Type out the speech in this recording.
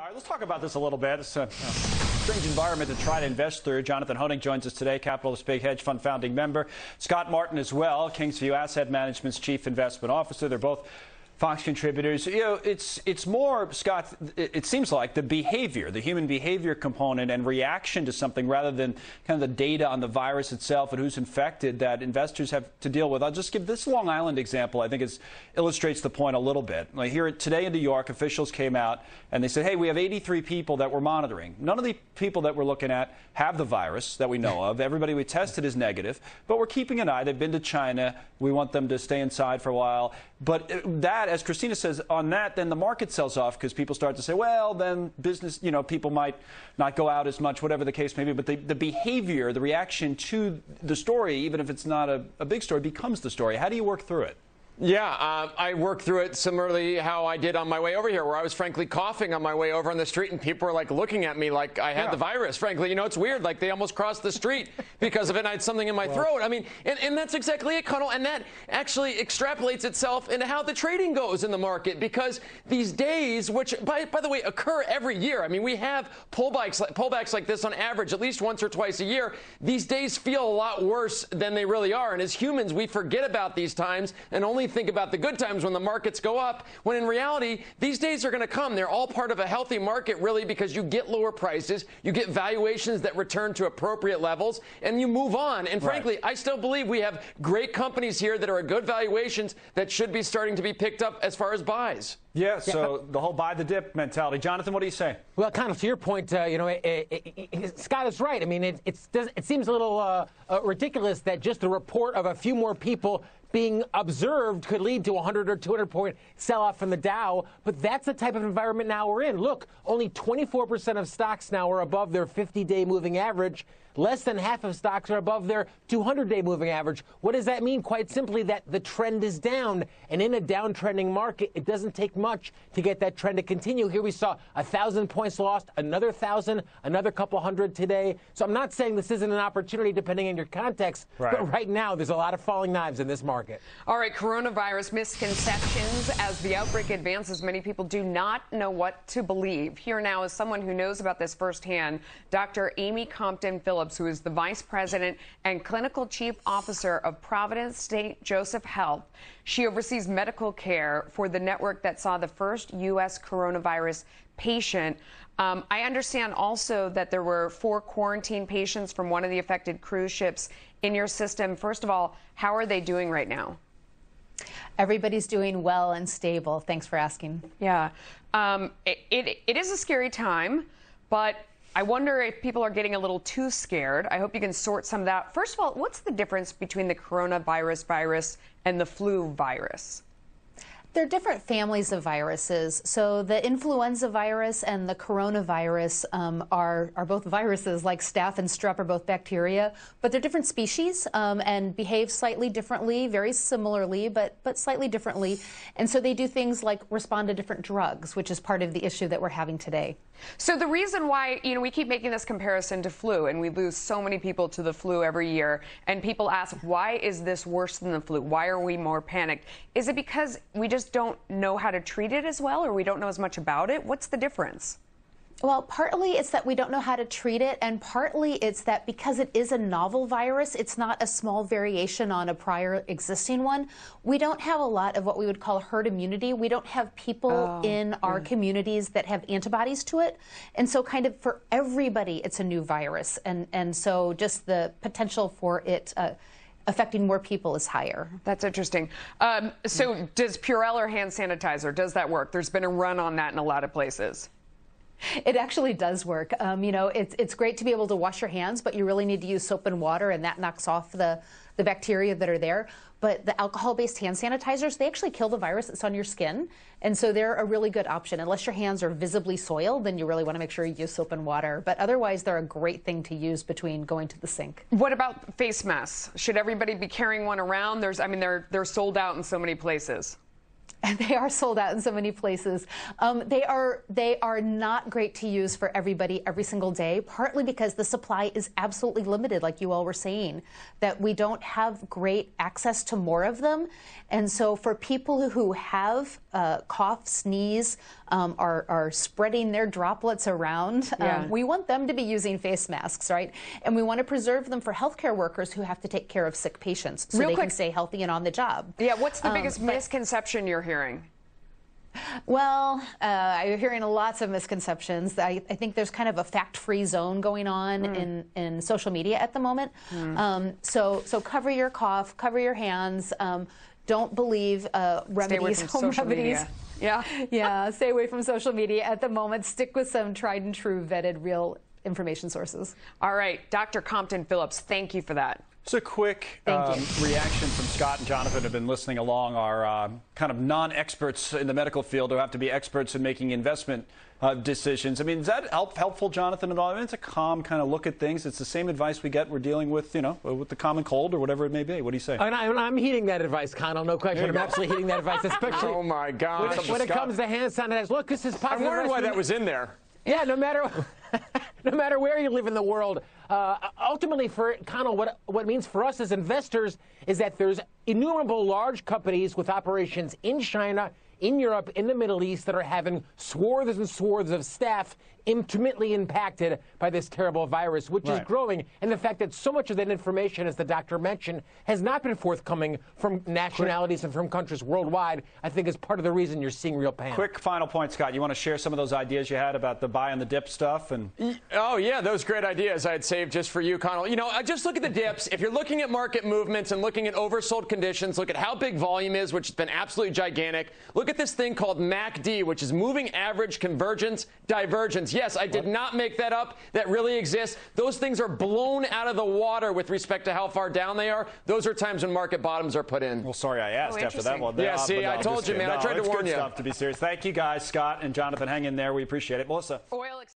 right, let's talk about this a little bit. It's a strange environment to try to invest through. Jonathan Hoenig joins us today, Capitalist Big Hedge Fund founding member. Scott Martin as well, Kingsview Asset Management's chief investment officer. They're both Fox contributors. You know, it's more, Scott, it seems like the behavior, the human behavior component and reaction to something rather than kind of the data on the virus itself and who's infected that investors have to deal with. I'll just give this Long Island example. I think it illustrates the point a little bit. Like here today in New York, officials came out and they said, hey, we have 83 people that we're monitoring. None of the people that we're looking at have the virus that we know of. Everybody we tested is negative, but we're keeping an eye. They've been to China. We want them to stay inside for a while. But that, as Christina says, on that, then the market sells off because people start to say, well, then business, you know, people might not go out as much, whatever the case may be. But the behavior, the reaction to the story, even if it's not a big story, becomes the story. How do you work through it? Yeah, I worked through it similarly how I did on my way over here, where I was frankly coughing on my way over on the street, and people were like looking at me like I had the virus. Frankly, you know, it's weird. Like they almost crossed the street because of it, and I had something in my throat. I mean, and that's exactly it, Connell. And that actually extrapolates itself into how the trading goes in the market, because these days, which by the way occur every year. I mean, we have pullbacks like this on average at least once or twice a year. These days feel a lot worse than they really are, and as humans, we forget about these times and only think about the good times when the markets go up, when in reality, these days are going to come. They're all part of a healthy market, really, because you get lower prices, you get valuations that return to appropriate levels, and you move on. And frankly, I still believe we have great companies here that are at good valuations that should be starting to be picked up as far as buys. Yeah, so the whole buy the dip mentality. Jonathan, what do you say? Well, kind of to your point, you know, Scott is right. I mean, it seems a little ridiculous that just the report of a few more people being observed could lead to a 100 or 200-point sell-off from the Dow, but that's the type of environment now we're in. Look, only 24% of stocks now are above their 50-day moving average. Less than half of stocks are above their 200-day moving average. What does that mean? Quite simply that the trend is down. And in a downtrending market, it doesn't take much to get that trend to continue. Here we saw 1,000 points lost, another 1,000, another couple hundred today. So I'm not saying this isn't an opportunity depending on your context, but right now there's a lot of falling knives in this market. All right, coronavirus misconceptions. As the outbreak advances, many people do not know what to believe. Here now is someone who knows about this firsthand, Dr. Amy Compton Phillips, who is the Vice President and Clinical Chief Officer of Providence St. Joseph Health. She oversees medical care for the network that saw the first U.S. coronavirus patient. I understand also that there were 4 quarantine patients from one of the affected cruise ships in your system. First of all, how are they doing right now? Everybody's doing well and stable. Thanks for asking. Yeah. It is a scary time, but I wonder if people are getting a little too scared. I hope you can sort some of that. First of all, what's the difference between the coronavirus virus and the flu virus? They're different families of viruses. So the influenza virus and the coronavirus are both viruses, like staph and strep are both bacteria, but they're different species and behave slightly differently, very similarly, but slightly differently. And so they do things like respond to different drugs, which is part of the issue that we're having today. So the reason why, you know, we keep making this comparison to flu, and we lose so many people to the flu every year, and people ask, why is this worse than the flu? Why are we more panicked? Is it because we just don't know how to treat it as well, or we don't know as much about it? What's the difference? Well, partly it's that we don't know how to treat it, and partly it's that because it is a novel virus, it's not a small variation on a prior existing one. We don't have a lot of what we would call herd immunity. We don't have people in our communities that have antibodies to it. And so kind of for everybody, it's a new virus. And so just the potential for it affecting more people is higher. That's interesting. So does Purell or hand sanitizer, does that work? There's been a run on that in a lot of places. It actually does work. You know, it's great to be able to wash your hands, but you really need to use soap and water, and that knocks off the bacteria that are there. But the alcohol-based hand sanitizers, they actually kill the virus that's on your skin, and so they're a really good option. Unless your hands are visibly soiled, then you really want to make sure you use soap and water. But otherwise, they're a great thing to use between going to the sink. What about face masks? Should everybody be carrying one around? I mean, they're sold out in so many places. They are sold out in so many places. They are not great to use for everybody every single day, partly because the supply is absolutely limited, like you all were saying, that we don't have great access to more of them. And so for people who have cough, sneeze, are spreading their droplets around, we want them to be using face masks, right? And we want to preserve them for healthcare workers who have to take care of sick patients so they can stay healthy and on the job. Yeah, what's the biggest misconception you're hearing? Well, I'm hearing lots of misconceptions. I think there's kind of a fact-free zone going on in social media at the moment. So cover your cough, cover your hands. Don't believe remedies, home remedies. Yeah, stay away from social media at the moment. Stick with some tried and true, vetted, real information sources. All right, Dr. Compton Phillips, thank you for that. Just a quick reaction from Scott and Jonathan, who have been listening along, our kind of non-experts in the medical field who have to be experts in making investment decisions. I mean, is that helpful, Jonathan, at all? I mean, it's a calm kind of look at things. It's the same advice we get. We're dealing with, you know, with the common cold or whatever it may be. What do you say? And I'm heeding that advice, Connell. No question. I'm absolutely heeding that advice, especially oh my God. when it comes to hand sanitizer. Look, this is positive. I wondered why that was in there. Yeah, no matter where you live in the world, ultimately, for Connell, what it means for us as investors is that there's innumerable large companies with operations in China, in Europe, in the Middle East that are having swaths and swaths of staff intimately impacted by this terrible virus, which is growing. And the fact that so much of that information, as the doctor mentioned, has not been forthcoming from nationalities and from countries worldwide, I think is part of the reason you're seeing real panic. Quick final point, Scott. You want to share some of those ideas you had about the buy and the dip stuff? And oh, yeah, those great ideas I had saved just for you, Connell. You know, just look at the dips. If you're looking at market movements and looking at oversold conditions, look at how big volume is, which has been absolutely gigantic. Look at this thing called MACD, which is moving average convergence divergence. Yes, I did not make that up. That really exists. Those things are blown out of the water with respect to how far down they are. Those are times when market bottoms are put in. Well, sorry I asked after that one. Yeah, see, I told you, man. I tried to warn you. It's good stuff, to be serious. Thank you, guys. Scott and Jonathan, hang in there. We appreciate it. Melissa.